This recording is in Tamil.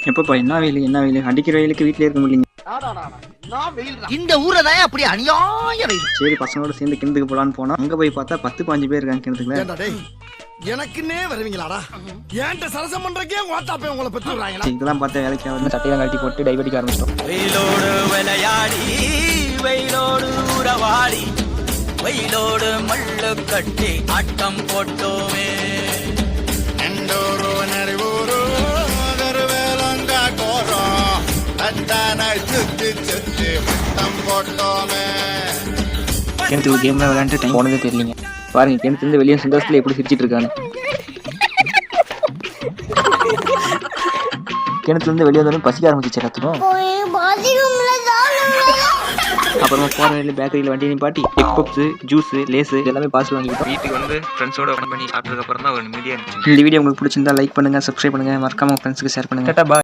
எப்பப்பா என்ன வெயில் அடிக்கிற வெயிலுக்கு வீட்டிலே இருக்க முடியல. இந்த ஊரை தான் அப்படி அநியாய வெயில். சரி பசங்களோட சேர்ந்து கிணத்துக்கு போலான்னு போனா அங்க போய் பார்த்தா 10-15 பேர் இருக்காங்க கிணத்துக்குள்ள. எனக்குன்னே வருவீங்களாடா? ஏன்ட்ட சரசம் பண்றக்கே வாட்டாப்பே உங்களை பெற்று விடுறாங்களா? இதெல்லாம் பார்த்தா வேலைக்கு ஆகுது. சட்டையெல்லாம் கழட்டி போட்டு டைவ் அடிக்க ஆரம்பிச்சிட்டோம். வெயிலோடு விளையாடி வெயிலோடு உறவாடி வெயிலோடு மல்லு கட்டி ஆட்டம் போட்டோமே. எண்டோரோ நரிவூரோ கருவேலங்க கோரோ அத்தானை சுத்தி சுத்தி முத்தம் போட்டோமே. கிணத்துக்கு கேம்லாம் விளையாண்டு டைம் போனதே தெரியலீங்க. பாருங்க கிணத்துலேருந்து வெளியே சந்தோஷத்துல எப்படி சிரிச்சிட்டு இருக்காங்க. கிணத்துலேருந்து வெளியே வந்தாலும் பசிக்க ஆரம்பிச்சிச்சு எல்லாத்துக்கும். அப்புறமா போற வழியில் பேக்கரியில் வண்டி நிப்பாட்டி எக் பப்ஸ் ஜூஸ் லேஸ் எல்லாமே பார்சல் வாங்கிட்டோம். வீட்டுக்கு வந்து ஃப்ரெண்ட்ஸோட பண்ணி சாப்பிட்டதுக்கு அப்புறம் தான் ஒரு நிம்மதியாக இருந்துச்சு. இந்த வீடியோ உங்களுக்கு பிடிச்சிருந்தா லைக் பண்ணுங்க, சப்ஸ்கிரைப் பண்ணுங்க, மறக்காம ஃப்ரெண்ட்ஸுக்கு ஷேர் பண்ணுங்க.